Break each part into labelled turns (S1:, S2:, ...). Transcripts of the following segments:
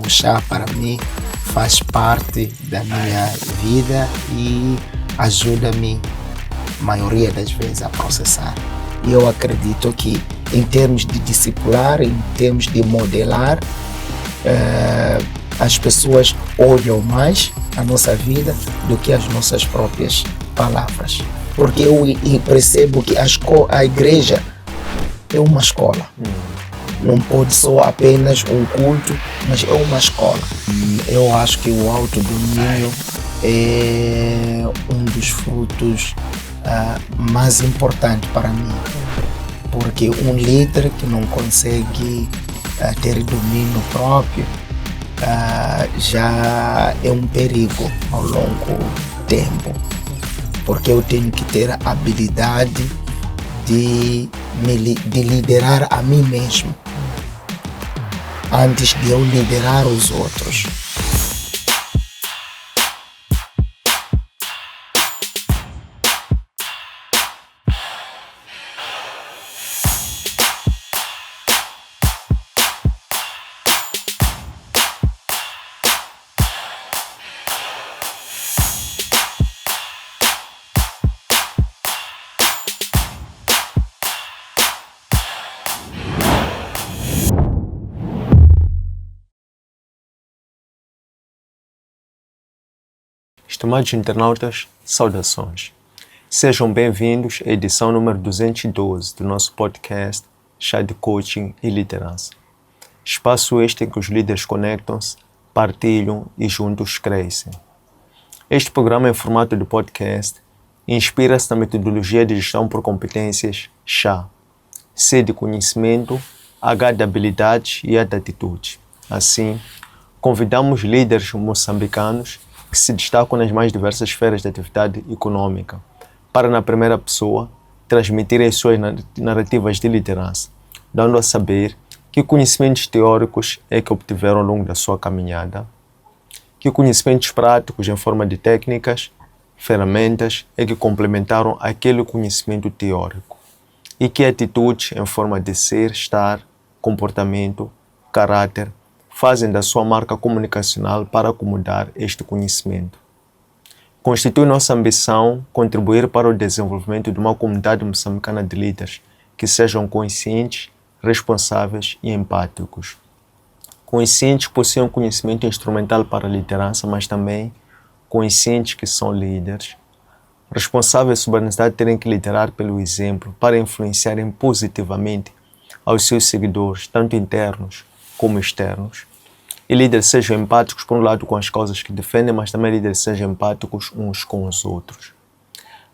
S1: O chá para mim faz parte da minha vida e ajuda-me, a maioria das vezes, a processar. E eu acredito que, em termos de discipular, em termos de modelar, as pessoas olham mais a nossa vida do que as nossas próprias palavras. Porque eu percebo que a igreja é uma escola. Não pode ser apenas um culto, mas é uma escola. Eu acho que o autodomínio é um dos frutos mais importantes para mim. Porque um líder que não consegue ter domínio próprio já é um perigo ao longo tempo. Porque eu tenho que ter a habilidade de liderar a mim mesmo antes de eu liderar os outros.
S2: Estimados internautas, saudações. Sejam bem-vindos à edição número 212 do nosso podcast Chá de Coaching e Liderança. Espaço este em que os líderes conectam-se, partilham e juntos crescem. Este programa em formato de podcast inspira-se na metodologia de gestão por competências CHA. C de conhecimento, H de habilidades e A de atitude. Assim, convidamos líderes moçambicanos que se destacam nas mais diversas esferas de atividade econômica, para, na primeira pessoa, transmitirem as suas narrativas de liderança, dando a saber que conhecimentos teóricos é que obtiveram ao longo da sua caminhada, que conhecimentos práticos em forma de técnicas, ferramentas é que complementaram aquele conhecimento teórico, e que atitudes em forma de ser, estar, comportamento, caráter, fazem da sua marca comunicacional para acomodar este conhecimento. Constitui nossa ambição contribuir para o desenvolvimento de uma comunidade moçambicana de líderes que sejam conscientes, responsáveis e empáticos. Conscientes que possuem conhecimento instrumental para a liderança, mas também conscientes que são líderes. Responsáveis sobre a necessidade de terem que liderar pelo exemplo para influenciarem positivamente aos seus seguidores, tanto internos como externos, e líderes sejam empáticos, por um lado, com as causas que defendem, mas também líderes sejam empáticos uns com os outros.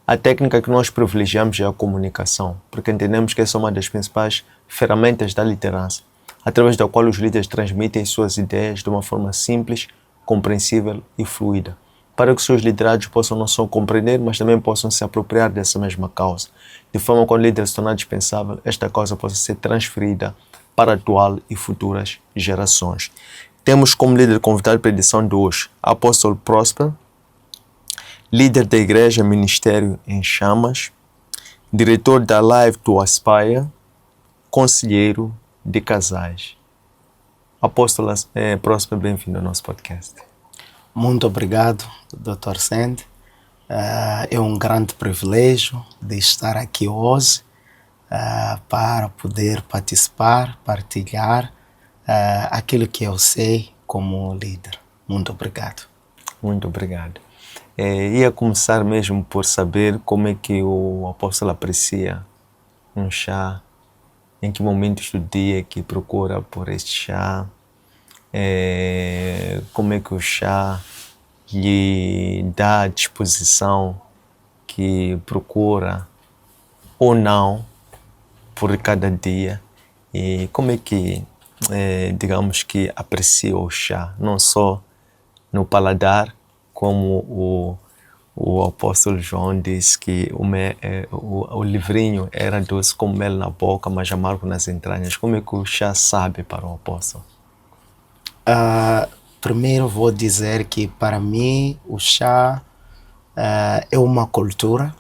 S2: A técnica que nós privilegiamos é a comunicação, porque entendemos que essa é uma das principais ferramentas da liderança, através da qual os líderes transmitem suas ideias de uma forma simples, compreensível e fluida, para que seus liderados possam não só compreender, mas também possam se apropriar dessa mesma causa, de forma que quando o líder se tornar dispensável, esta causa possa ser transferida para a atual e futuras gerações. Temos como líder convidado para a edição de hoje Apóstolo Próspero, líder da Igreja Ministério em Chamas, diretor da Live to Aspire, conselheiro de casais. Apóstolo Próspero, bem-vindo ao nosso podcast.
S1: Muito obrigado, Dr. Sandy. É um grande privilégio de estar aqui hoje para poder participar, partilhar aquilo que eu sei como líder. Muito obrigado.
S2: Muito obrigado. Ia começar mesmo por saber como é que o apóstolo aprecia um chá, em que momentos do dia que procura por este chá, como é que o chá lhe dá a disposição que procura ou não por cada dia, e como é que, digamos que aprecia o chá, não só no paladar, como o apóstolo João disse que o livrinho era doce como mel na boca, mas amargo nas entranhas. Como é que o chá sabe para o apóstolo?
S1: Primeiro vou dizer que para mim o chá é uma cultura,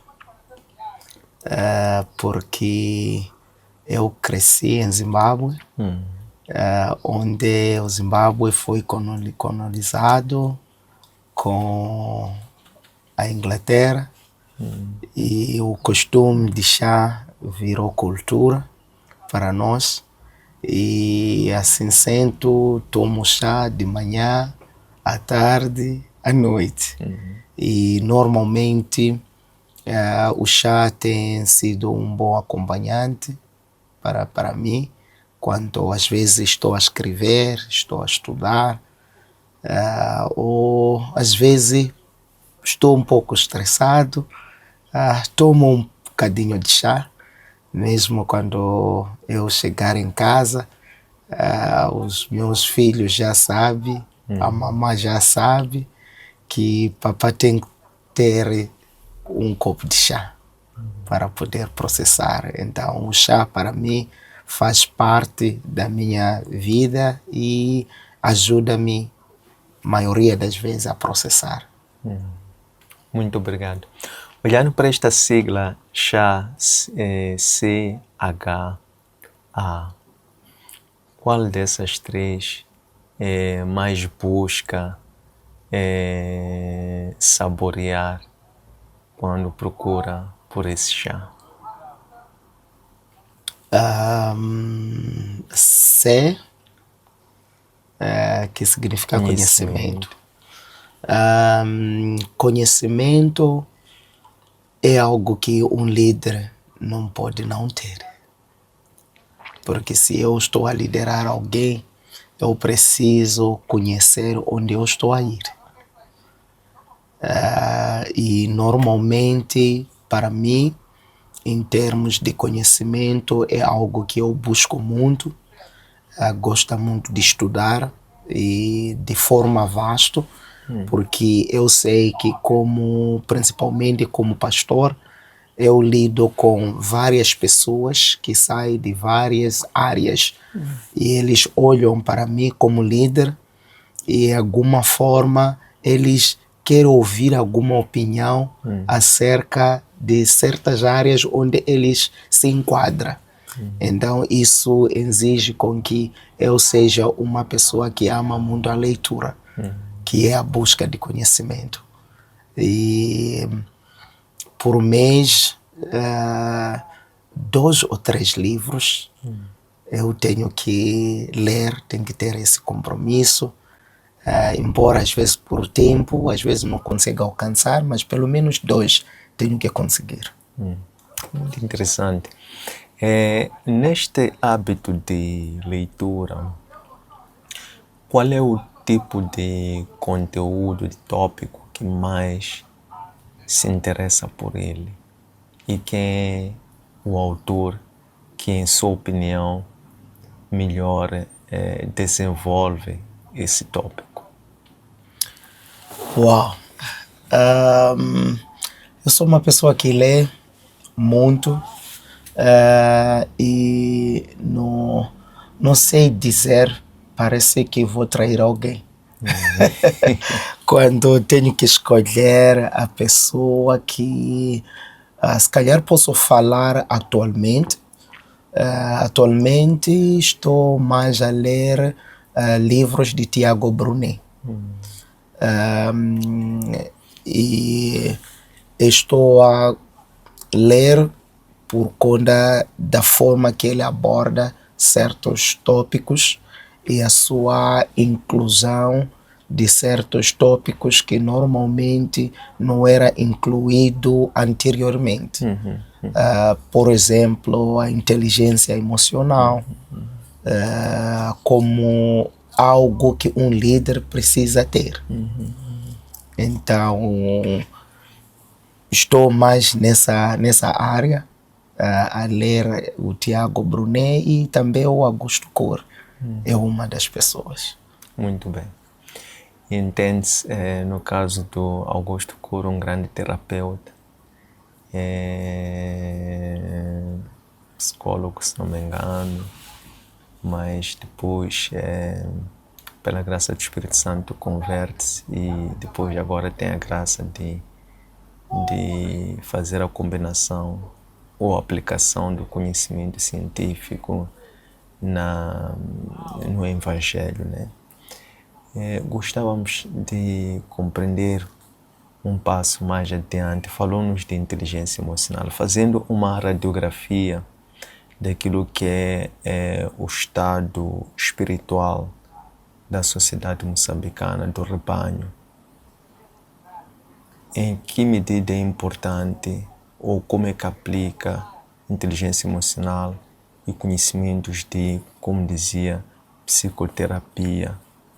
S1: porque eu cresci em Zimbábue onde o Zimbábue foi colonizado com a Inglaterra e o costume de chá virou cultura para nós. E assim sendo, tomo chá de manhã, à tarde, à noite. E normalmente o chá tem sido um bom acompanhante para mim, quando às vezes estou a escrever, estou a estudar, ou às vezes estou um pouco estressado, tomo um bocadinho de chá, mesmo quando eu chegar em casa, os meus filhos já sabem, a mamãe já sabe que papai tem que ter um copo de chá para poder processar. Então, o chá para mim faz parte da minha vida e ajuda-me, maioria das vezes, a processar.
S2: Muito obrigado. Olhando para esta sigla chá, CHA, qual dessas três mais busca saborear quando procura por esse chá?
S1: C, que significa conhecimento. Conhecimento é algo que um líder não pode não ter. Porque se eu estou a liderar alguém, eu preciso conhecer onde eu estou a ir. E normalmente, para mim, em termos de conhecimento, é algo que eu busco muito, gosto muito de estudar e de forma vasta, porque eu sei que principalmente como pastor, eu lido com várias pessoas que saem de várias áreas e eles olham para mim como líder e de alguma forma eles querem ouvir alguma opinião acerca de certas áreas onde eles se enquadram. Então isso exige com que eu seja uma pessoa que ama muito a leitura, que é a busca de conhecimento. E por mês, 2 ou 3 livros eu tenho que ler, tenho que ter esse compromisso, embora às vezes por tempo, às vezes não consiga alcançar, mas pelo menos 2 tenho que conseguir.
S2: Muito interessante. Neste hábito de leitura, qual é o tipo de conteúdo, de tópico que mais se interessa por ele? E quem é o autor que, em sua opinião, melhor desenvolve esse tópico?
S1: Uau! Eu sou uma pessoa que lê muito e não sei dizer, parece que vou trair alguém. Quando tenho que escolher a pessoa que se calhar posso falar atualmente. Atualmente estou mais a ler livros de Tiago Brunet. E estou a ler por conta da forma que ele aborda certos tópicos e a sua inclusão de certos tópicos que normalmente não era incluído anteriormente. Por exemplo, a inteligência emocional, como algo que um líder precisa ter. Então, estou mais nessa área, a ler o Tiago Brunet e também o Augusto Cury. É uma das pessoas.
S2: Muito bem. Entende-se, no caso do Augusto Cury, um grande terapeuta, psicólogo, se não me engano, mas depois, pela graça do Espírito Santo, converte-se e depois agora tem a graça de fazer a combinação ou aplicação do conhecimento científico no Evangelho, né? Gostávamos de compreender um passo mais adiante, falou-nos de inteligência emocional, fazendo uma radiografia daquilo que é o estado espiritual da sociedade moçambicana, do rebanho. Em que medida é importante ou como é que aplica inteligência emocional e conhecimentos de, como dizia, psicoterapia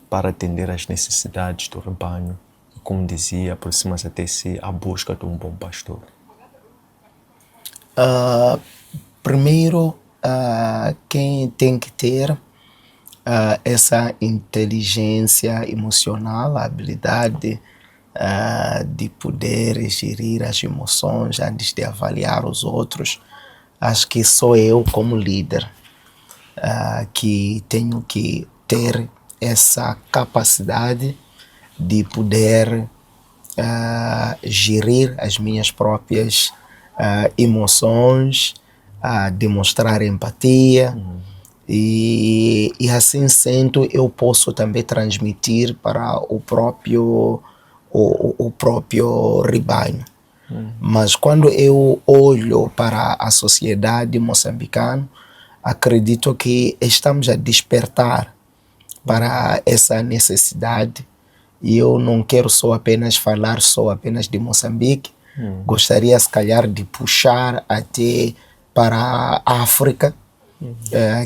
S2: para atender às necessidades do rebanho e, como dizia, aproxima-se até si a busca de um bom pastor?
S1: Primeiro, quem tem que ter essa inteligência emocional, a habilidade de poder gerir as emoções antes de avaliar os outros, acho que sou eu como líder que tenho que ter essa capacidade de poder gerir as minhas próprias emoções, demonstrar empatia e assim sendo eu posso também transmitir para o próprio rebanho. Mas quando eu olho para a sociedade moçambicana, acredito que estamos a despertar para essa necessidade e eu não quero falar só apenas de Moçambique. Gostaria se calhar de puxar até para a África,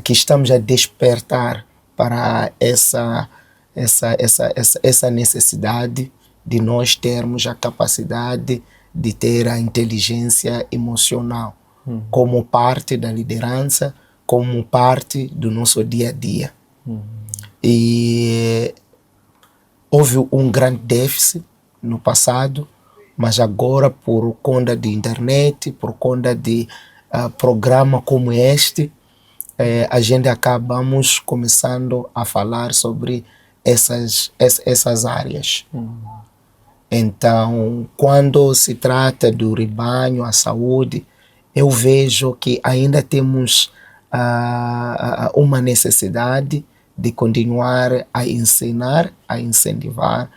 S1: que estamos a despertar para essa necessidade de nós termos a capacidade de ter a inteligência emocional como parte da liderança, como parte do nosso dia a dia. E houve um grande déficit no passado, mas agora por conta de internet, por conta de programa como este, a gente acabamos começando a falar sobre essas áreas. Então, quando se trata do rebanho, a saúde, eu vejo que ainda temos uma necessidade de continuar a ensinar, a incentivar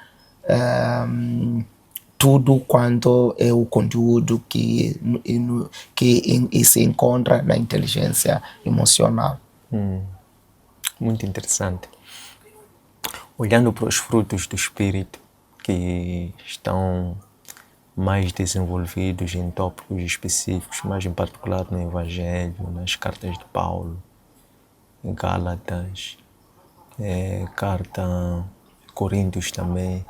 S1: tudo quanto é o conteúdo que se encontra na inteligência emocional.
S2: Muito interessante. Olhando para os frutos do Espírito que estão mais desenvolvidos em tópicos específicos, mas em particular no Evangelho, nas cartas de Paulo, em Gálatas, carta Coríntios também,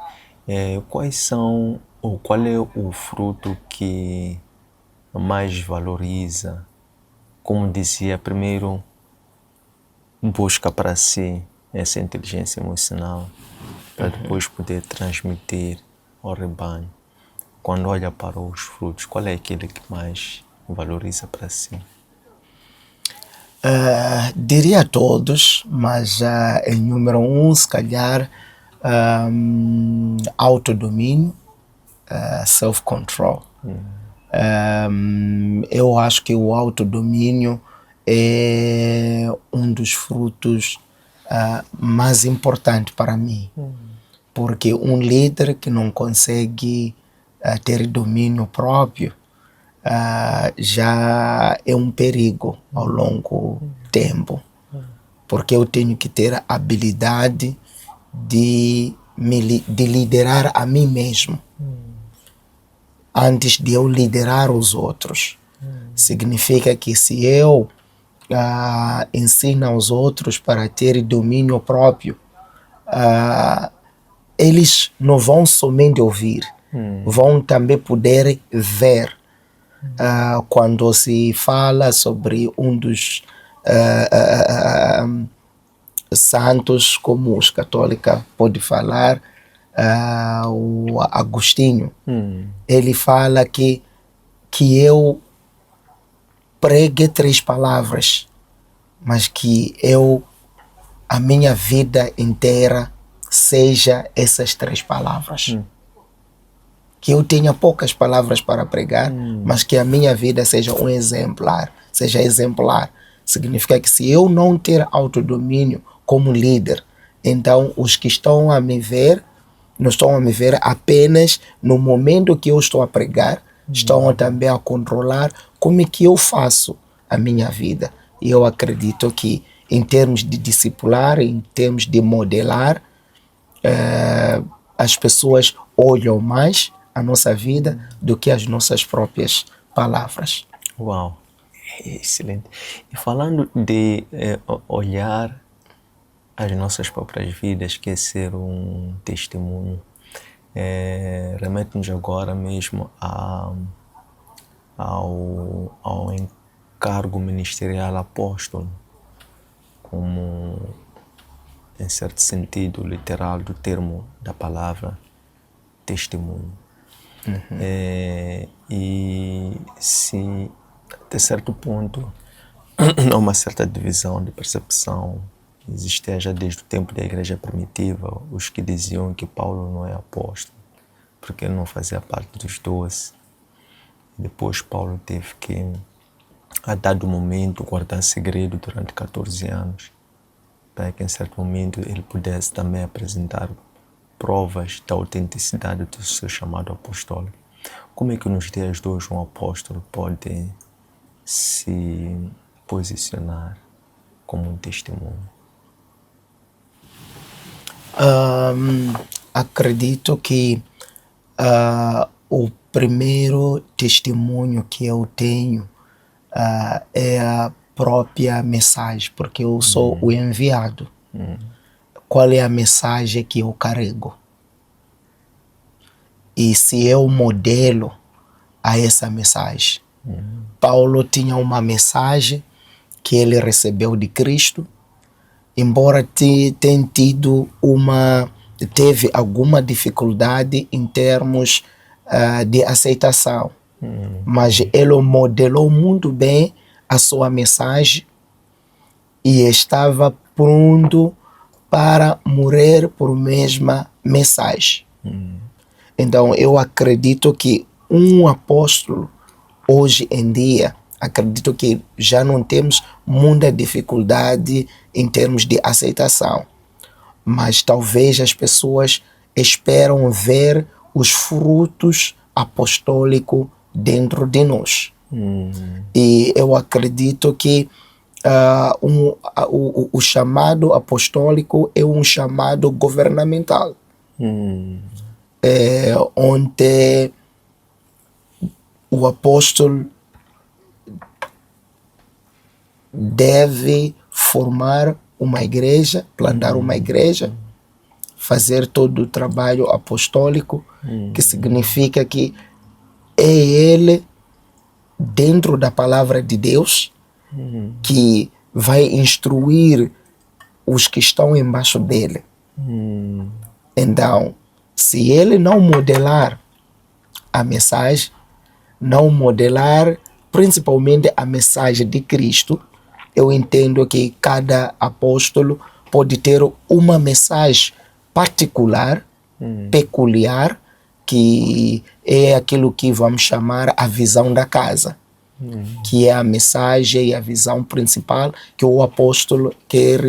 S2: quais são ou qual é o fruto que mais valoriza? Como dizia, primeiro busca para si essa inteligência emocional para depois poder transmitir ao rebanho. Quando olha para os frutos, qual é aquele que mais valoriza para si?
S1: Diria todos, mas em número 1, se calhar, autodomínio, self-control. Eu acho que o autodomínio é um dos frutos mais importantes para mim, porque um líder que não consegue ter domínio próprio já é um perigo ao longo tempo, porque eu tenho que ter a habilidade de liderar a mim mesmo antes de eu liderar os outros. Significa que se eu ensino aos outros para ter domínio próprio, eles não vão somente ouvir, vão também poder ver. Quando se fala sobre um dos santos, como os católicos podem falar, o Agostinho, ele fala que eu pregue 3 palavras, mas que a minha vida inteira seja essas 3 palavras. Que eu tenha poucas palavras para pregar, mas que a minha vida seja exemplar, Significa que se eu não ter autodomínio como líder, então os que estão a me ver, não estão a me ver apenas no momento que eu estou a pregar, estão também a controlar como é que eu faço a minha vida. E eu acredito que em termos de discipular, em termos de modelar, as pessoas olham mais a nossa vida do que as nossas próprias palavras.
S2: Uau, excelente. E falando de olhar as nossas próprias vidas, que é ser um testemunho, remete-nos agora mesmo ao encargo ministerial apóstolo, como, em certo sentido literal do termo da palavra, testemunho. E se até certo ponto há uma certa divisão de percepção, existia já desde o tempo da igreja primitiva os que diziam que Paulo não é apóstolo porque ele não fazia parte dos 12. Depois Paulo teve que, a dado momento, guardar segredo durante 14 anos para que em certo momento ele pudesse também apresentar provas da autenticidade do seu chamado apostólico. Como é que nos dias de hoje um apóstolo pode se posicionar como um testemunho?
S1: Acredito que o primeiro testemunho que eu tenho é a própria mensagem, porque eu sou o enviado. Qual é a mensagem que eu carrego? E se eu modelo a essa mensagem. Paulo tinha uma mensagem que ele recebeu de Cristo, embora teve alguma dificuldade em termos de aceitação, mas ele modelou muito bem a sua mensagem e estava pronto para morrer por mesma mensagem. Então eu acredito que um apóstolo hoje em dia, acredito que já não temos muita dificuldade em termos de aceitação, mas talvez as pessoas esperam ver os frutos apostólicos dentro de nós. E eu acredito que o chamado apostólico é um chamado governamental, onde o apóstolo deve formar uma igreja, plantar uma igreja, fazer todo o trabalho apostólico, que significa que é ele, dentro da palavra de Deus, que vai instruir os que estão embaixo dele. Então, se ele não modelar a mensagem, não modelar principalmente a mensagem de Cristo, eu entendo que cada apóstolo pode ter uma mensagem particular, peculiar, que é aquilo que vamos chamar a visão da casa, que é a mensagem e a visão principal que o apóstolo quer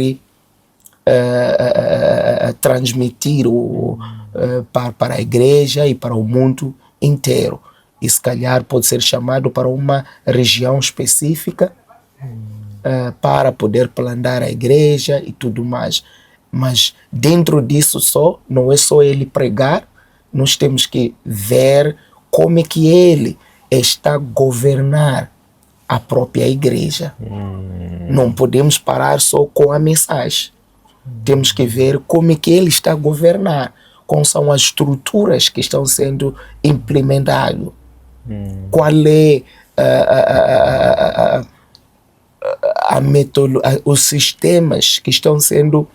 S1: transmitir para a igreja e para o mundo inteiro. E se calhar pode ser chamado para uma região específica, para poder plantar a igreja e tudo mais. Mas dentro disso não é só ele pregar, nós temos que ver como é que ele está a governar a própria igreja. Não podemos parar só com a mensagem. Temos que ver como é que ele está a governar, quais são as estruturas que estão sendo implementadas, qual é os sistemas que estão sendo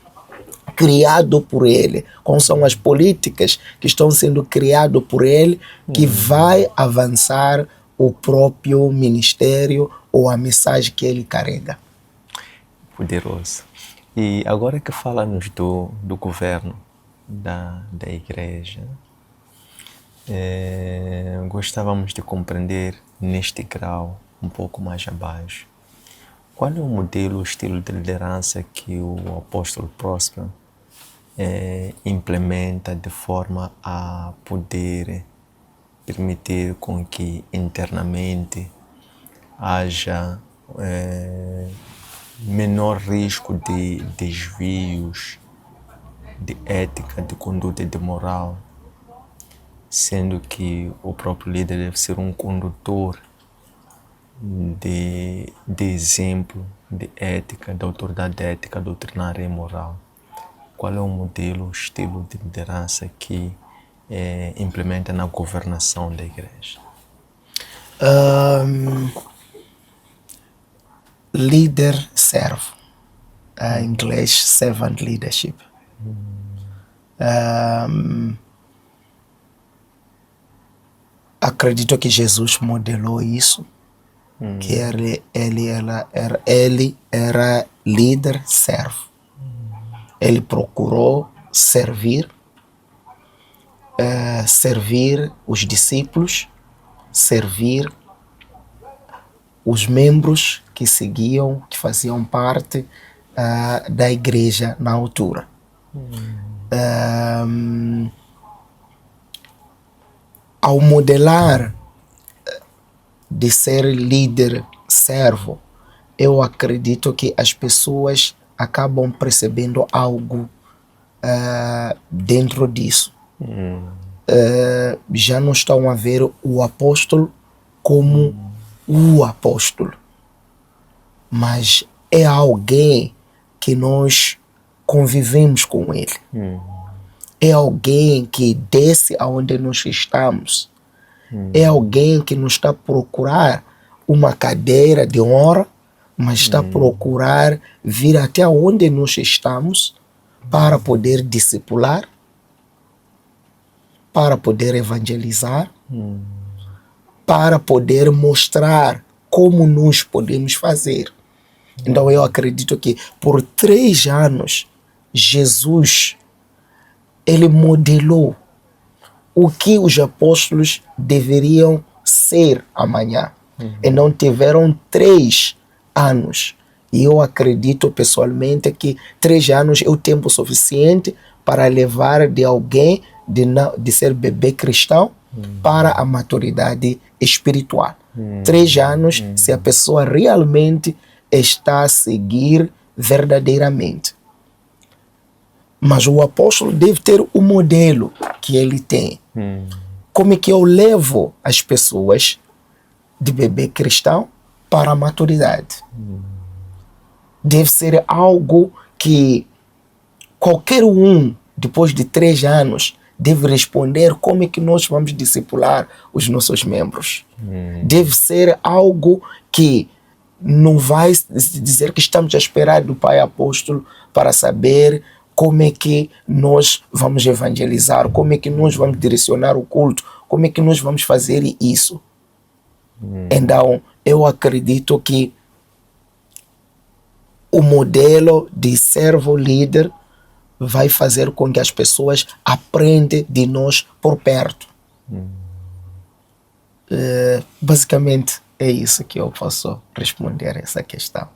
S1: criados por ele, quais são as políticas que estão sendo criadas por ele, que vai avançar o próprio ministério ou a mensagem que ele carrega.
S2: Poderoso. E agora que fala-nos do governo da igreja, gostávamos de compreender neste grau, um pouco mais abaixo, qual é o modelo, o estilo de liderança que o apóstolo Próspero implementa de forma a poder permitir com que internamente haja menor risco de desvios de ética, de conduta e de moral, sendo que o próprio líder deve ser um condutor de exemplo, de ética, de autoridade ética, doutrinária e moral. Qual é o modelo, o estilo de liderança que implementa na governação da igreja?
S1: Líder servo. Em inglês, servant leadership. Acredito que Jesus modelou isso, que ele era líder servo. Ele procurou servir os discípulos, servir os membros que seguiam, que faziam parte da igreja na altura. Ao modelar de ser líder servo, eu acredito que as pessoas acabam percebendo algo dentro disso. Já não estão a ver o apóstolo como o apóstolo, mas é alguém que nós convivemos com ele. É alguém que desce aonde nós estamos. É alguém que não está a procurar uma cadeira de honra, mas está a procurar vir até onde nós estamos para poder discipular, para poder evangelizar, para poder mostrar como nós podemos fazer. Então eu acredito que por 3 anos Jesus ele modelou o que os apóstolos deveriam ser amanhã. Então tiveram 3 anos. E eu acredito pessoalmente que 3 anos é o tempo suficiente para levar de alguém de ser bebê cristão para a maturidade espiritual. 3 anos se a pessoa realmente está a seguir verdadeiramente. Mas o apóstolo deve ter o modelo que ele tem. Como é que eu levo as pessoas de bebê cristão para a maturidade? Deve ser algo que qualquer um, depois de 3 anos, deve responder como é que nós vamos discipular os nossos membros. Deve ser algo que não vai dizer que estamos a esperar do pai apóstolo para saber como é que nós vamos evangelizar, como é que nós vamos direcionar o culto, como é que nós vamos fazer isso. Então, eu acredito que o modelo de servo líder vai fazer com que as pessoas aprendam de nós por perto. Basicamente, é isso que eu posso responder a essa questão.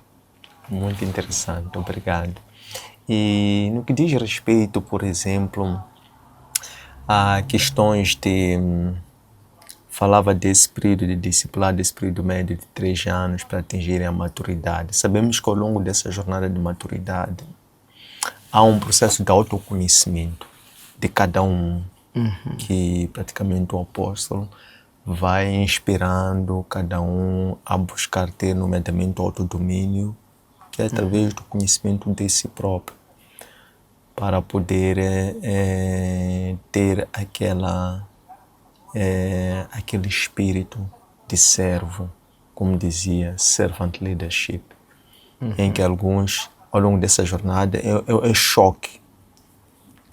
S2: Muito interessante, obrigado. E no que diz respeito, por exemplo, a questões de... falava desse período de discipulado, desse período médio de 3 anos para atingirem a maturidade. Sabemos que ao longo dessa jornada de maturidade há um processo de autoconhecimento de cada um, que praticamente o apóstolo vai inspirando cada um a buscar ter, nomeadamente, o autodomínio, que é através do conhecimento de si próprio, para poder ter aquele espírito de servo, como dizia, servant leadership, em que alguns, ao longo dessa jornada, é choque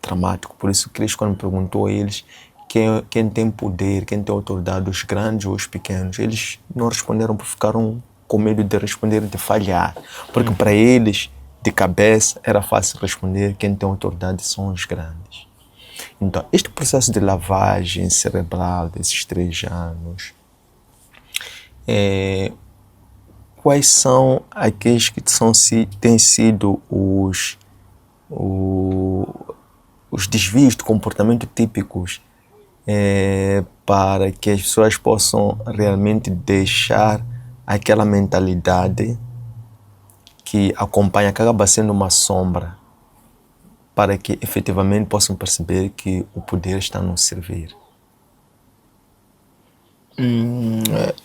S2: dramático. Por isso Cristo, quando perguntou a eles quem tem poder, quem tem autoridade, os grandes ou os pequenos, eles não responderam porque ficaram com medo de responder, de falhar, porque para eles, de cabeça, era fácil responder: quem tem autoridade são os grandes. Então, este processo de lavagem cerebral desses 3 anos, quais são aqueles que têm sido os desvios de comportamento típicos para que as pessoas possam realmente deixar aquela mentalidade que acompanha, que acaba sendo uma sombra, para que efetivamente possam perceber que o poder está a nos servir?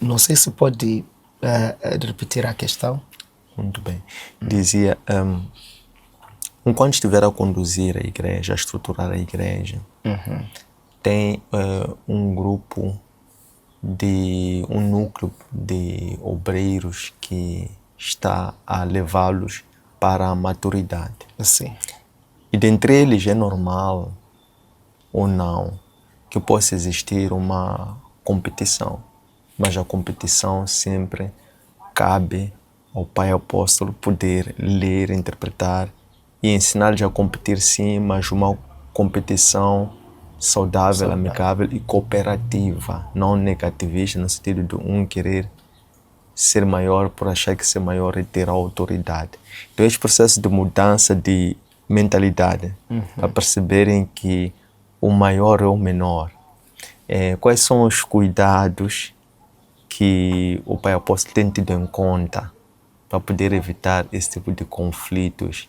S1: Não sei se pode repetir a questão.
S2: Muito bem. Dizia, enquanto estiver a conduzir a igreja, a estruturar a igreja, tem um grupo um núcleo de obreiros que está a levá-los para a maturidade.
S1: Sim.
S2: E dentre eles é normal ou não que possa existir uma competição, mas a competição sempre cabe ao Pai Apóstolo poder ler, interpretar e ensinar-lhes a competir, sim, mas uma competição saudável, amigável e cooperativa, não negativista, no sentido de um querer ser maior por achar que ser maior é ter a autoridade. Então, esse processo de mudança de mentalidade, para perceberem que o maior é o menor. Quais são os cuidados que o Pai Apóstolo tem tido em conta para poder evitar esse tipo de conflitos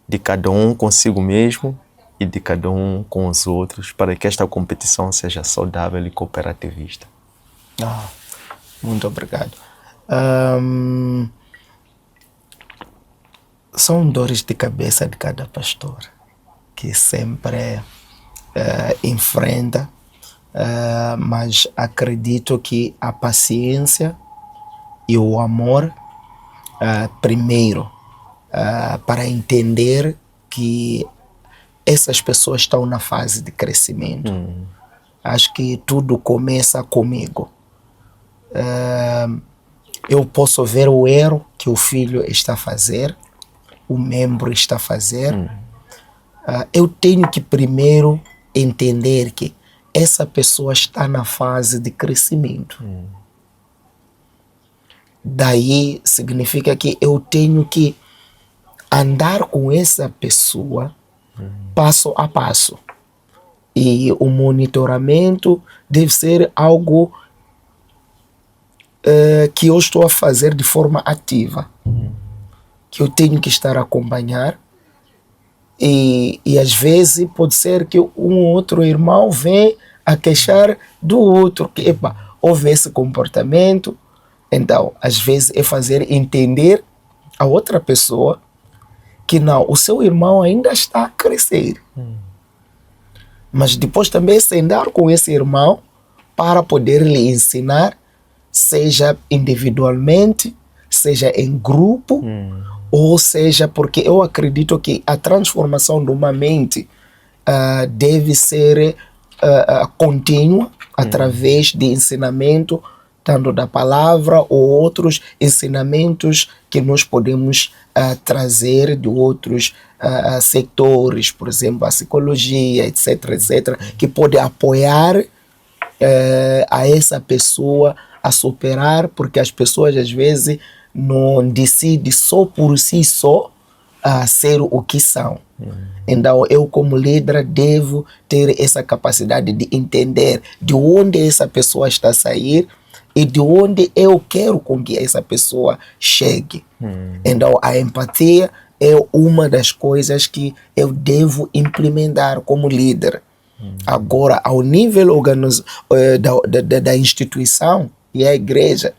S2: de cada um consigo mesmo e de cada um com os outros, para que esta competição seja saudável e cooperativista?
S1: Muito obrigado. São dores de cabeça de cada pastor que sempre enfrenta, mas acredito que a paciência e o amor primeiro, para entender que essas pessoas estão na fase de crescimento. Acho que tudo começa comigo. Eu posso ver o erro que o filho está a fazer, o membro está a fazer. Eu tenho que primeiro entender que essa pessoa está na fase de crescimento. Daí significa que eu tenho que andar com essa pessoa passo a passo. E o monitoramento deve ser algo que eu estou a fazer de forma ativa. Que eu tenho que estar a acompanhar. E às vezes pode ser que um outro irmão venha a queixar do outro, que houve esse comportamento. Então, às vezes é fazer entender a outra pessoa que não, o seu irmão ainda está a crescer. Mas depois também sentar com esse irmão para poder lhe ensinar, seja individualmente, seja em grupo, ou seja, porque eu acredito que a transformação de uma mente deve ser contínua, através de ensinamento, tanto da palavra ou outros ensinamentos que nós podemos trazer de outros setores, por exemplo, a psicologia, etc., que pode apoiar a essa pessoa a superar, porque as pessoas às vezes não decidem só por si só ser o que são. Então eu, como líder, devo ter essa capacidade de entender de onde essa pessoa está a sair e de onde eu quero com que essa pessoa chegue. Então a empatia é uma das coisas que eu devo implementar como líder. Agora, ao nível da instituição e a igreja,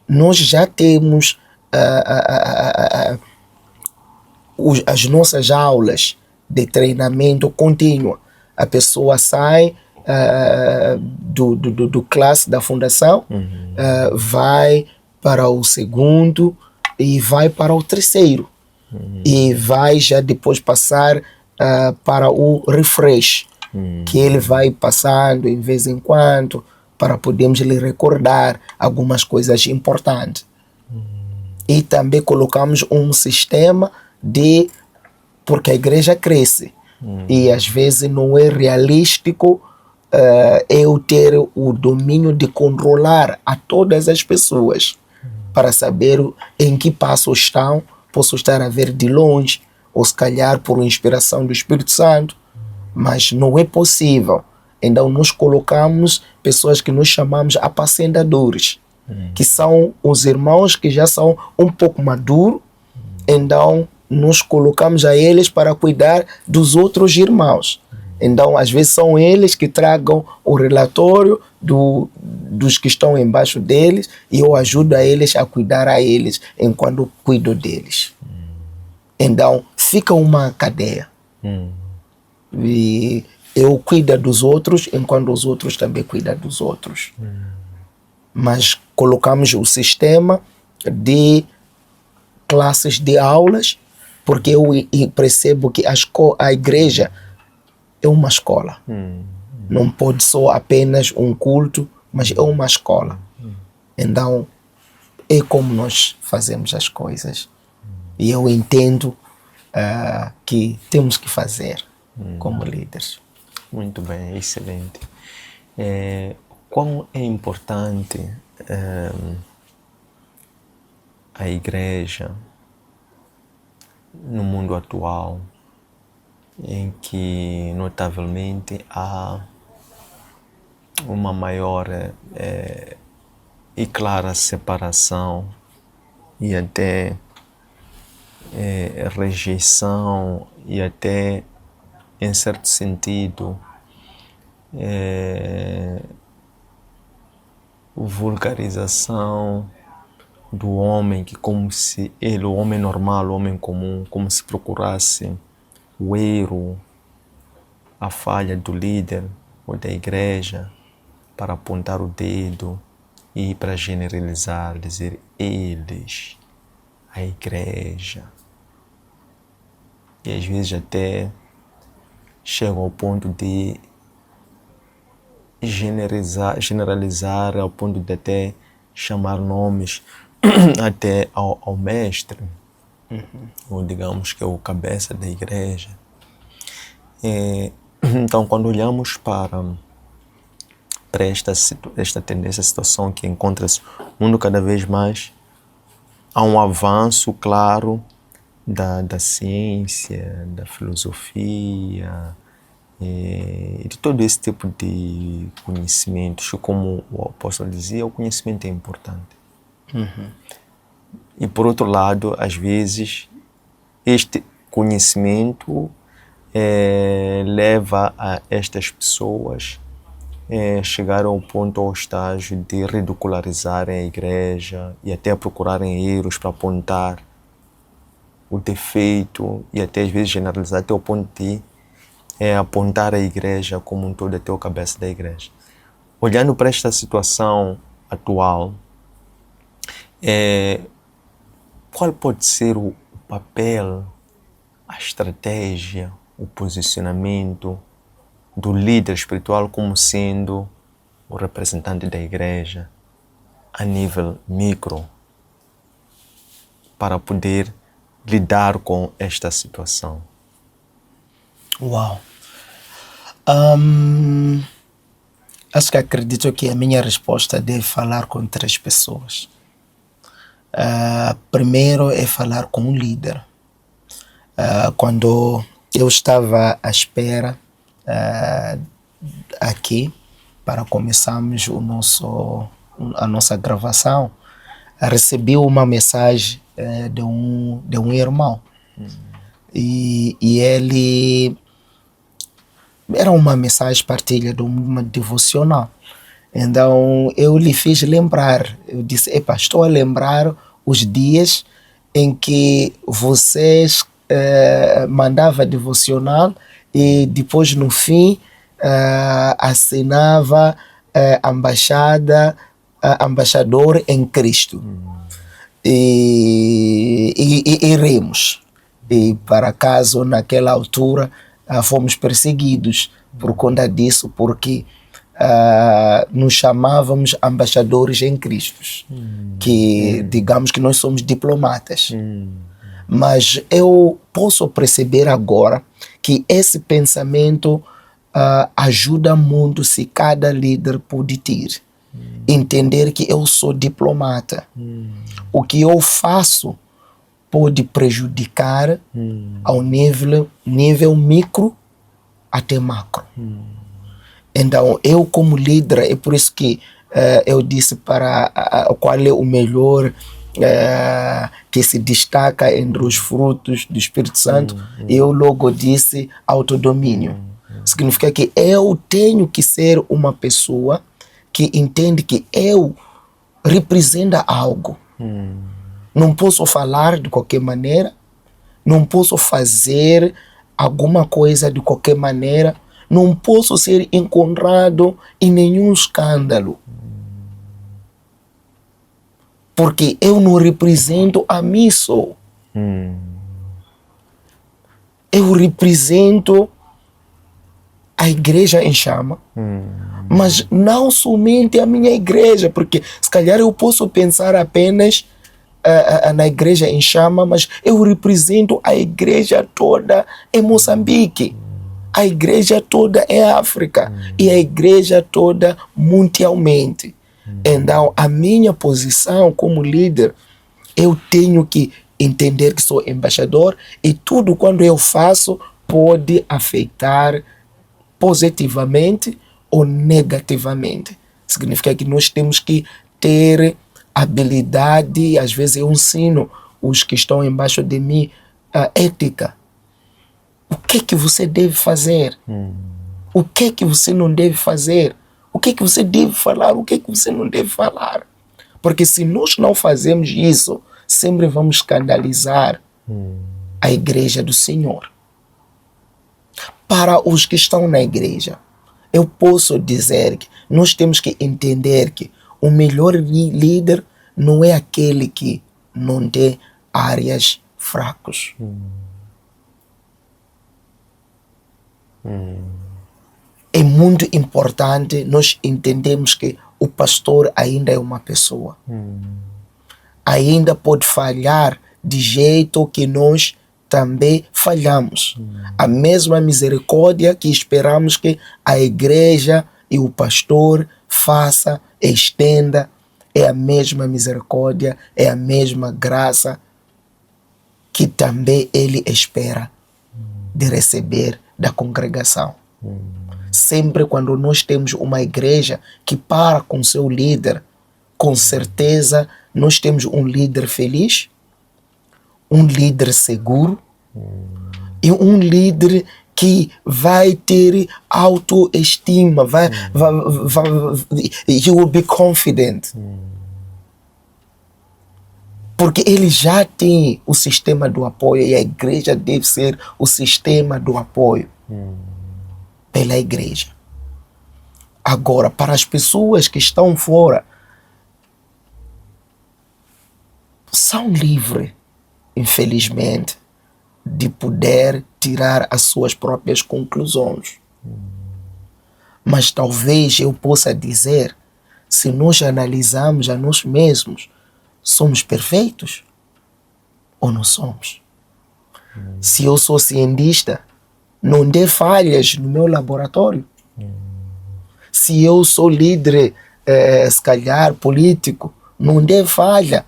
S1: nós já temos as nossas aulas de treinamento contínuo. A pessoa sai do classe da fundação, vai para o segundo e vai para o terceiro. E vai já depois passar para o refresh, que ele vai passando de vez em quando para podermos lhe recordar algumas coisas importantes. E também colocamos um sistema porque a igreja cresce e às vezes não é realístico eu ter o domínio de controlar a todas as pessoas. para saber em que passo estão. Posso estar a ver de longe, ou se calhar por inspiração do Espírito Santo, mas não é possível. Então nós colocamos pessoas que nós chamamos apacentadores, que são os irmãos que já são um pouco maduros, então nós colocamos a eles para cuidar dos outros irmãos. Então às vezes são eles que tragam o relatório dos que estão embaixo deles, e eu ajudo a eles a cuidar a eles enquanto cuido deles. Então fica uma cadeia. E eu cuido dos outros enquanto os outros também cuidam dos outros. Mas colocamos o sistema de classes de aulas, porque eu percebo que a igreja é uma escola. Não pode só apenas um culto, mas é uma escola. Então é como nós fazemos as coisas. E eu entendo que temos que fazer como líderes.
S2: Muito bem, excelente. Quão é importante a igreja no mundo atual, em que notavelmente há uma maior e clara separação e até rejeição e até, em certo sentido, vulgarização do homem, que como se ele, o homem normal, o homem comum, como se procurasse o erro, a falha do líder ou da igreja para apontar o dedo e para generalizar, dizer eles, a igreja. E às vezes até chega ao ponto de generalizar ao ponto de até chamar nomes até ao mestre, ou digamos que é o cabeça da igreja. Então, quando olhamos para esta tendência, a situação que encontra-se no mundo cada vez mais, há um avanço claro da ciência, da filosofia, e de todo esse tipo de conhecimentos. Como o apóstolo dizia, o conhecimento é importante. E por outro lado, às vezes, este conhecimento leva a estas pessoas chegar ao ponto, ao estágio de ridicularizarem a igreja e até procurarem erros para apontar o defeito e até às vezes generalizar até o ponto de apontar a igreja como um todo até o cabeça da igreja. Olhando para esta situação atual, qual pode ser o papel, a estratégia, o posicionamento do líder espiritual como sendo o representante da igreja a nível micro para poder lidar com esta situação?
S1: Uau! Acho que acredito que a minha resposta deve falar com 3 pessoas. Primeiro é falar com o líder. Quando eu estava à espera aqui para começarmos a nossa gravação, recebi uma mensagem de um irmão. E ele era uma mensagem partilha de uma devocional. Então eu lhe fiz lembrar, eu disse: epa, estou a lembrar os dias em que vocês mandava devocional e depois no fim assinava embaixador em Cristo. E iremos. E para acaso naquela altura fomos perseguidos por conta disso, porque nos chamávamos embaixadores em Cristo, que digamos que nós somos diplomatas. Mas eu posso perceber agora que esse pensamento ajuda muito se cada líder pode ter. Entender que eu sou diplomata. O que eu faço pode prejudicar ao nível micro até macro. Então, eu como líder, é por isso que eu disse para qual é o melhor que se destaca entre os frutos do Espírito Santo. Eu logo disse autodomínio. Significa que eu tenho que ser uma pessoa que entende que eu represento algo. Não posso falar de qualquer maneira, não posso fazer alguma coisa de qualquer maneira, não posso ser encontrado em nenhum escândalo. Porque eu não represento a mim só. Eu represento a igreja em chama, mas não somente a minha igreja, porque se calhar eu posso pensar apenas na igreja em chama, mas eu represento a igreja toda em Moçambique, a igreja toda em África e a igreja toda mundialmente. Então, a minha posição como líder, eu tenho que entender que sou embaixador e tudo quando eu faço pode afetar positivamente ou negativamente. Significa que nós temos que ter habilidade, às vezes eu ensino os que estão embaixo de mim, a ética. O que é que você deve fazer? O que é que você não deve fazer? O que é que você deve falar? O que é que você não deve falar? Porque se nós não fazemos isso, sempre vamos escandalizar a igreja do Senhor. Para os que estão na igreja, eu posso dizer que nós temos que entender que o melhor líder não é aquele que não tem áreas fracas. É muito importante nós entendemos que o pastor ainda é uma pessoa. Ainda pode falhar de jeito que nós também falhamos. A mesma misericórdia que esperamos que a igreja e o pastor faça, estenda, é a mesma misericórdia, é a mesma graça que também ele espera de receber da congregação. Sempre quando nós temos uma igreja que para com seu líder, com certeza nós temos um líder feliz, um líder seguro e um líder que vai ter autoestima, he will be confident. Porque ele já tem o sistema do apoio e a igreja deve ser o sistema do apoio pela igreja. Agora, para as pessoas que estão fora, são livres, infelizmente, de poder tirar as suas próprias conclusões. Mas talvez eu possa dizer, se nós analisarmos a nós mesmos, somos perfeitos ou não somos? Se eu sou cientista, não dê falhas no meu laboratório. Se eu sou líder, se calhar político, não dê falha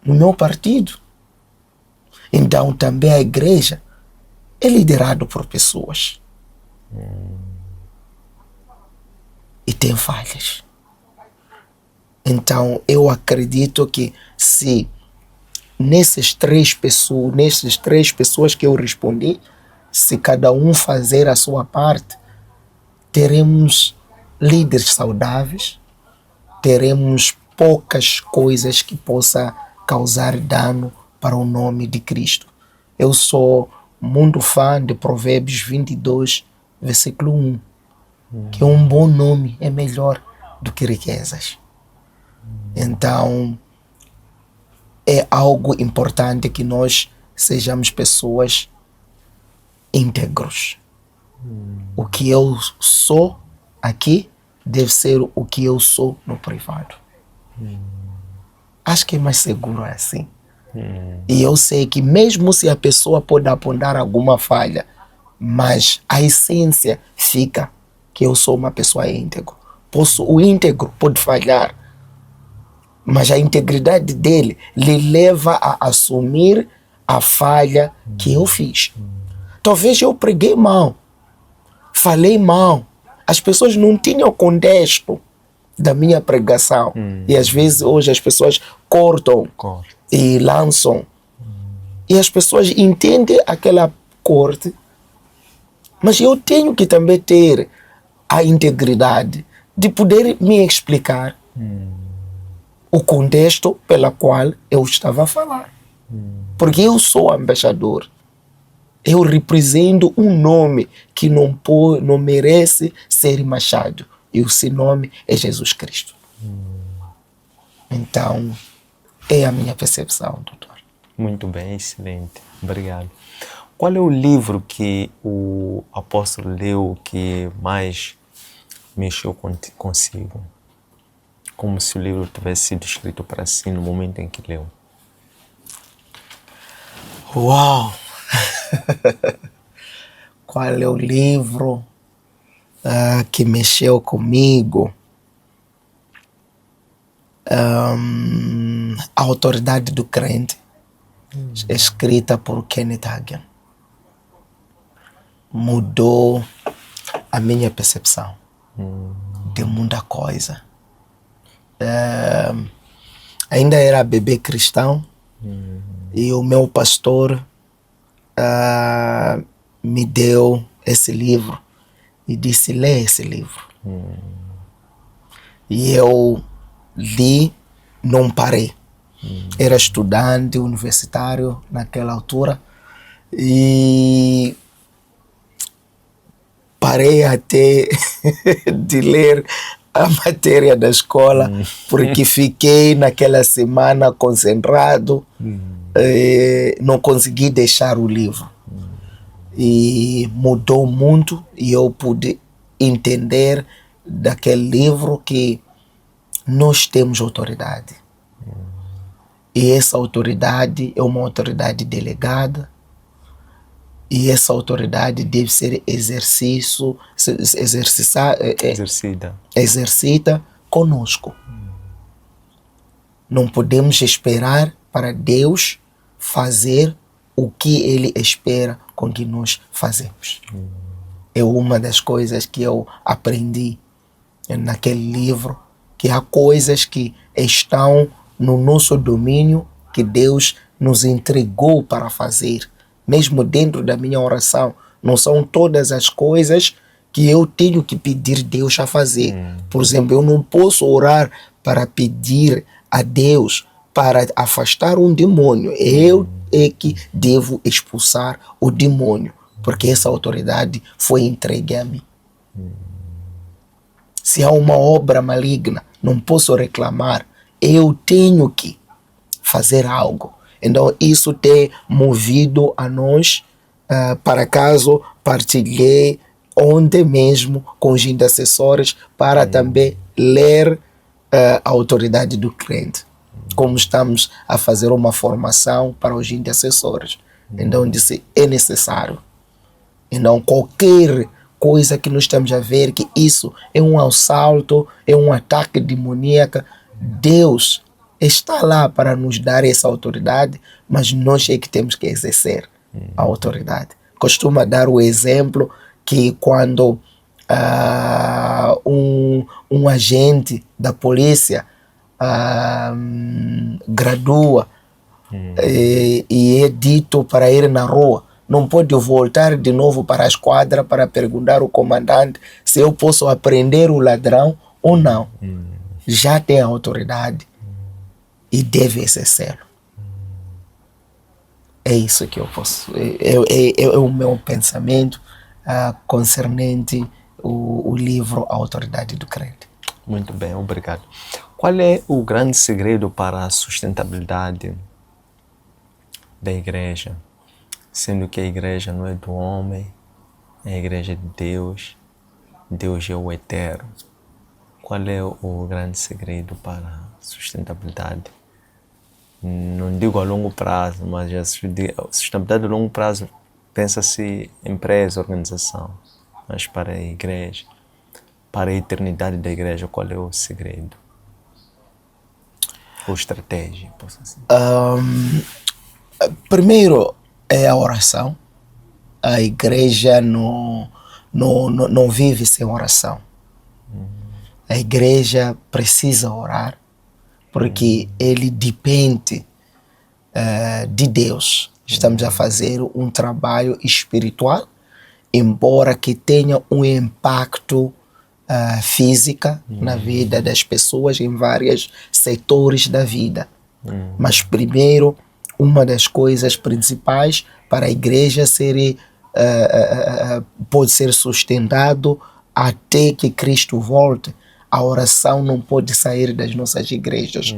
S1: no meu partido. Então também a igreja é liderada por pessoas. E tem falhas. Então eu acredito que se nessas três pessoas que eu respondi, se cada um fazer a sua parte, teremos líderes saudáveis, teremos poucas coisas que possam causar dano para o nome de Cristo. Eu sou muito fã de Provérbios 22, versículo 1, que um bom nome é melhor do que riquezas. Então, é algo importante que nós sejamos pessoas íntegros. O que eu sou aqui deve ser o que eu sou no privado. Acho que é mais seguro assim. E eu sei que mesmo se a pessoa pode apontar alguma falha, mas a essência fica que eu sou uma pessoa íntegra. O íntegro pode falhar, mas a integridade dele lhe leva a assumir a falha que eu fiz. Talvez eu preguei mal, falei mal, as pessoas não tinham contexto da minha pregação. E às vezes hoje as pessoas cortam e lançam. E as pessoas entendem aquela corte, mas eu tenho que também ter a integridade de poder me explicar o contexto pelo qual eu estava a falar. Porque eu sou embaixador. Eu represento um nome que não merece ser manchado. E esse nome é Jesus Cristo. Então, é a minha percepção, doutor.
S2: Muito bem, excelente. Obrigado. Qual é o livro que o apóstolo leu que mais mexeu consigo? Como se o livro tivesse sido escrito para si no momento em que leu.
S1: Uau! Qual é o livro que mexeu comigo? A Autoridade do Crente, escrita por Kenneth Hagin. Mudou a minha percepção de muita coisa. Ainda era bebê cristão e o meu pastor me deu esse livro e disse: lê esse livro. E eu li, não parei. Era estudante universitário naquela altura e parei até de ler a matéria da escola porque fiquei naquela semana concentrado, não consegui deixar o livro. E mudou muito e eu pude entender daquele livro que nós temos autoridade. E essa autoridade é uma autoridade delegada. E essa autoridade deve ser exercida conosco. Não podemos esperar para Deus fazer o que Ele espera com que nós fazemos. É uma das coisas que eu aprendi naquele livro, que há coisas que estão no nosso domínio que Deus nos entregou para fazer. Mesmo dentro da minha oração, não são todas as coisas que eu tenho que pedir Deus a fazer. Por exemplo, eu não posso orar para pedir a Deus para afastar um demônio. Eu é que devo expulsar o demônio, porque essa autoridade foi entregue a mim. Se há uma obra maligna, não posso reclamar. Eu tenho que fazer algo. Então, isso tem movido a nós, para acaso, partilhei ontem mesmo com os intercessores para também ler a Autoridade do Crente. Como estamos a fazer uma formação para os intercessores. Então, disse, é necessário. Então, qualquer coisa que nós estamos a ver, que isso é um assalto, é um ataque demoníaco, Deus está lá para nos dar essa autoridade, mas nós é que temos que exercer a autoridade. Costuma dar o exemplo que quando um agente da polícia gradua e é dito para ir na rua, não pode voltar de novo para a esquadra para perguntar ao comandante se eu posso apreender o ladrão ou não. Já tem a autoridade e deve exercê-lo. É isso que eu posso. É o meu pensamento concernente o livro A Autoridade do Crente.
S2: Muito bem, obrigado. Qual é o grande segredo para a sustentabilidade da igreja? Sendo que a igreja não é do homem, é a igreja de Deus, Deus é o eterno. Qual é o grande segredo para a sustentabilidade? Não digo a longo prazo, mas a sustentabilidade a longo prazo pensa-se empresa, organização, mas para a igreja. para a eternidade da igreja, qual é o segredo? Ou estratégia, posso assim.
S1: Primeiro é a oração. A igreja não vive sem oração. A igreja precisa orar, porque ele depende de Deus. Estamos a fazer um trabalho espiritual, embora que tenha um impacto física na vida das pessoas em vários setores da vida. Mas primeiro, uma das coisas principais para a igreja pode ser sustentado até que Cristo volte. A oração não pode sair das nossas igrejas,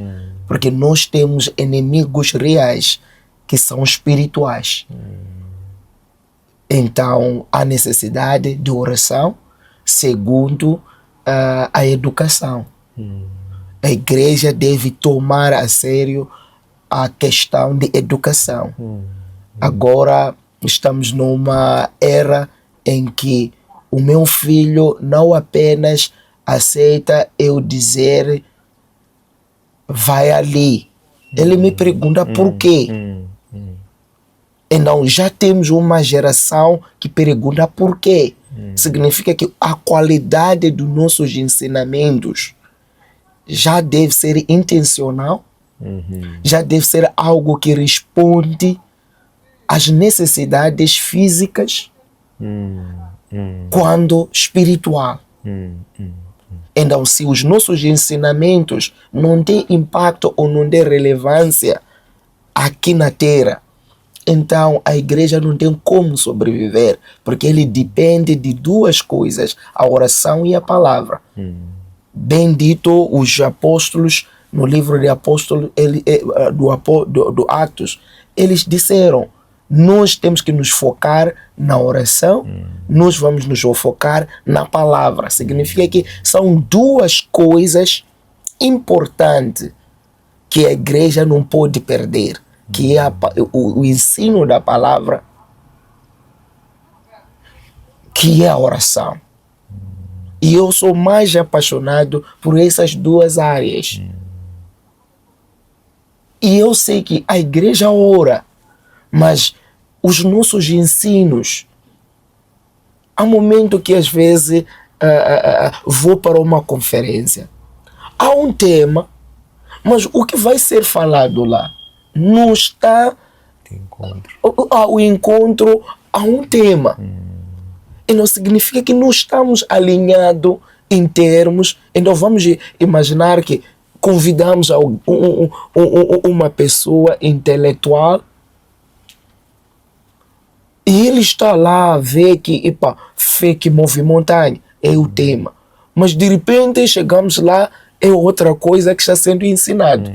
S1: porque nós temos inimigos reais que são espirituais. Então, há necessidade de oração. Segundo, a educação. A igreja deve tomar a sério a questão de educação. Agora, estamos numa era em que o meu filho não apenas aceita eu dizer vai ali. Ele me pergunta por quê. Então já temos uma geração que pergunta por quê. Significa que a qualidade dos nossos ensinamentos já deve ser intencional, já deve ser algo que responde às necessidades físicas quando espiritual. Então, se os nossos ensinamentos não têm impacto ou não têm relevância aqui na Terra, então a igreja não tem como sobreviver, porque ele depende de duas coisas, a oração e a palavra. Bem dito, os apóstolos, no livro de Apóstolos, do Atos, eles disseram, nós temos que nos focar na oração, nós vamos nos focar na palavra. Significa que são duas coisas importantes que a igreja não pode perder, que é o ensino da palavra, que é a oração. E eu sou mais apaixonado por essas duas áreas. E eu sei que a igreja ora, mas os nossos ensinos, há momento que às vezes vou para uma conferência, há um tema, mas o que vai ser falado lá não está o encontro a um tema. E não significa que não estamos alinhados em termos. Então vamos imaginar que convidamos uma pessoa intelectual e ele está lá a ver que fé que move montanha é o tema, mas de repente chegamos lá, é outra coisa que está sendo ensinado.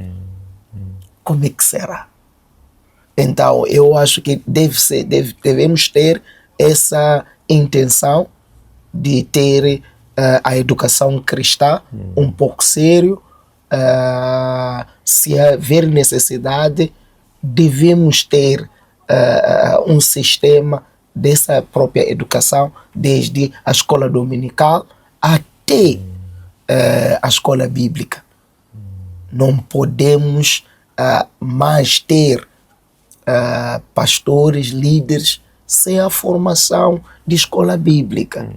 S1: Como é que será? Então eu acho que devemos ter essa intenção de ter a educação cristã um pouco sério. Se haver necessidade, devemos ter um sistema dessa própria educação, desde a escola dominical até a escola bíblica. Não podemos mais ter pastores, líderes, sem a formação de escola bíblica.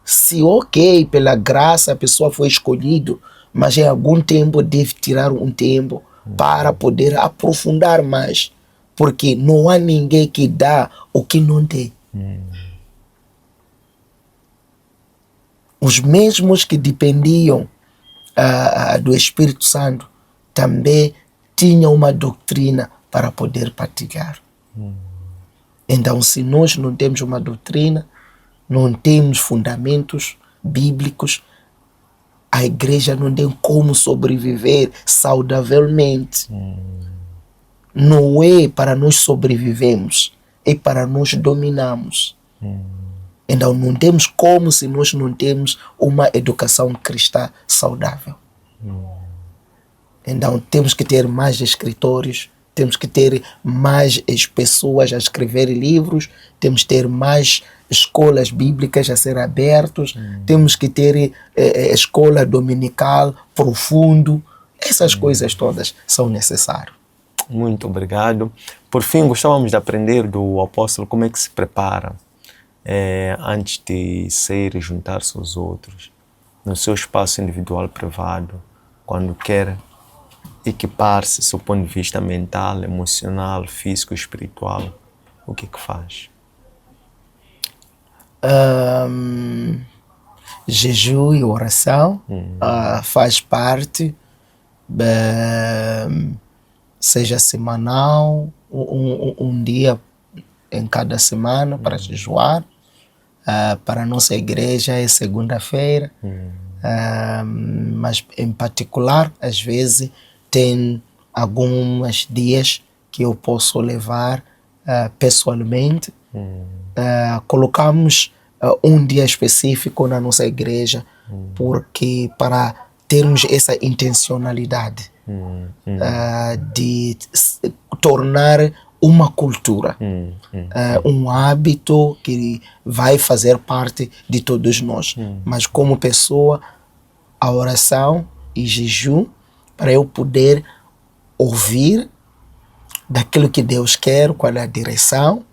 S1: Se ok, pela graça a pessoa foi escolhida, mas em algum tempo deve tirar um tempo para poder aprofundar mais, porque não há ninguém que dá o que não tem. Os mesmos que dependiam do Espírito Santo também tinham uma doutrina para poder partilhar. Então, se nós não temos uma doutrina, não temos fundamentos bíblicos, a igreja não tem como sobreviver saudavelmente. Não é para nós sobrevivermos, é para nós dominarmos. Então não temos como se nós não temos uma educação cristã saudável. Então temos que ter mais escritores, temos que ter mais pessoas a escrever livros, temos que ter mais escolas bíblicas a ser abertas, temos que ter escola dominical profundo. Essas coisas todas são necessárias.
S2: Muito obrigado. Por fim, gostávamos de aprender do apóstolo como é que se prepara antes de sair e juntar-se aos outros, no seu espaço individual privado, quando quer equipar-se do ponto de vista mental, emocional, físico, espiritual. O que faz?
S1: Jejum e oração faz parte, seja semanal, um dia em cada semana para jejuar. Para a nossa igreja é segunda-feira, mas em particular, às vezes, tem alguns dias que eu posso levar pessoalmente. Colocamos um dia específico na nossa igreja porque para termos essa intencionalidade de tornar uma cultura, um hábito que vai fazer parte de todos nós. Mas como pessoa, a oração e jejum, para eu poder ouvir daquilo que Deus quer, qual é a direção,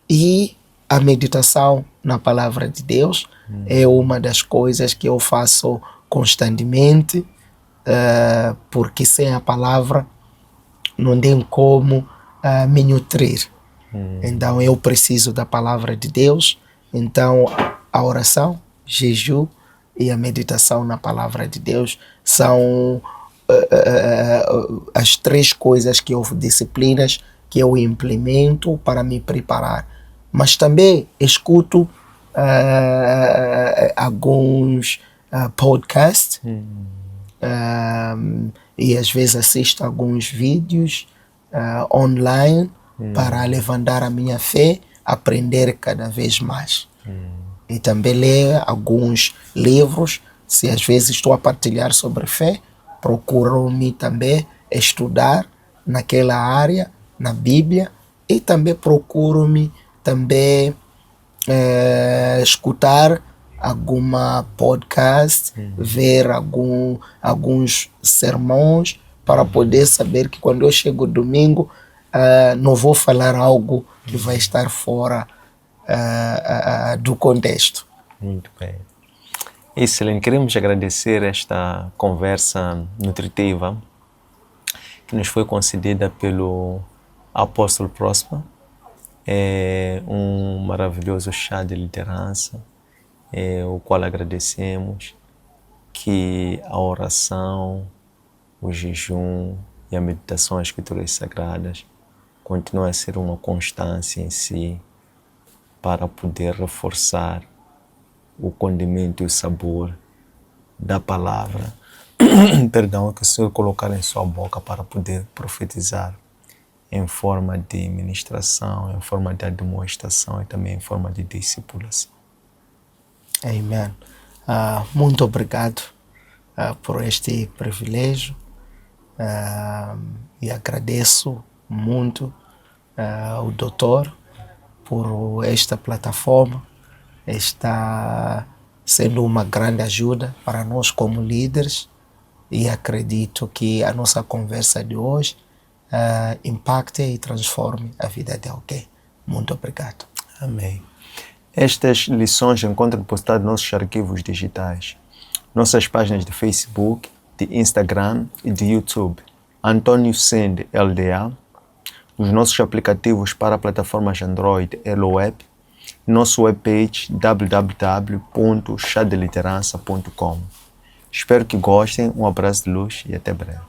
S1: e a meditação na palavra de Deus é uma das coisas que eu faço constantemente, porque sem a palavra não tem como me nutrir. Então eu preciso da palavra de Deus. Então a oração, jejum e a meditação na palavra de Deus são as três disciplinas que eu implemento para me preparar. Mas também escuto alguns podcasts e às vezes assisto alguns vídeos online para levantar a minha fé, aprender cada vez mais. E também ler alguns livros. Se às vezes estou a partilhar sobre fé, procuro-me também estudar naquela área, na Bíblia, e também procuro-me também escutar alguma podcast, ver alguns sermões, para poder saber que quando eu chego domingo não vou falar algo que vai estar fora do contexto.
S2: Muito bem. Excelente. Queremos agradecer esta conversa nutritiva que nos foi concedida pelo apóstolo Próspero. É um maravilhoso chá de liderança, o qual agradecemos, que a oração, o jejum e a meditação às escrituras sagradas continuam a ser uma constância em si para poder reforçar o condimento e o sabor da palavra perdão, que o Senhor colocar em sua boca para poder profetizar em forma de ministração, em forma de demonstração e também em forma de discipulação.
S1: Amém. Muito obrigado por este privilégio e agradeço muito ao doutor por esta plataforma. Está sendo uma grande ajuda para nós como líderes e acredito que a nossa conversa de hoje impacte e transforme a vida de alguém. Muito obrigado.
S2: Amém. Estas lições encontram postadas nos nossos arquivos digitais, nossas páginas de Facebook, de Instagram e de YouTube, Antônio Sende LDA, os nossos aplicativos para plataformas Android HelloApp, nosso webpage www.chadeliderança.com. Espero que gostem, um abraço de luz e até breve.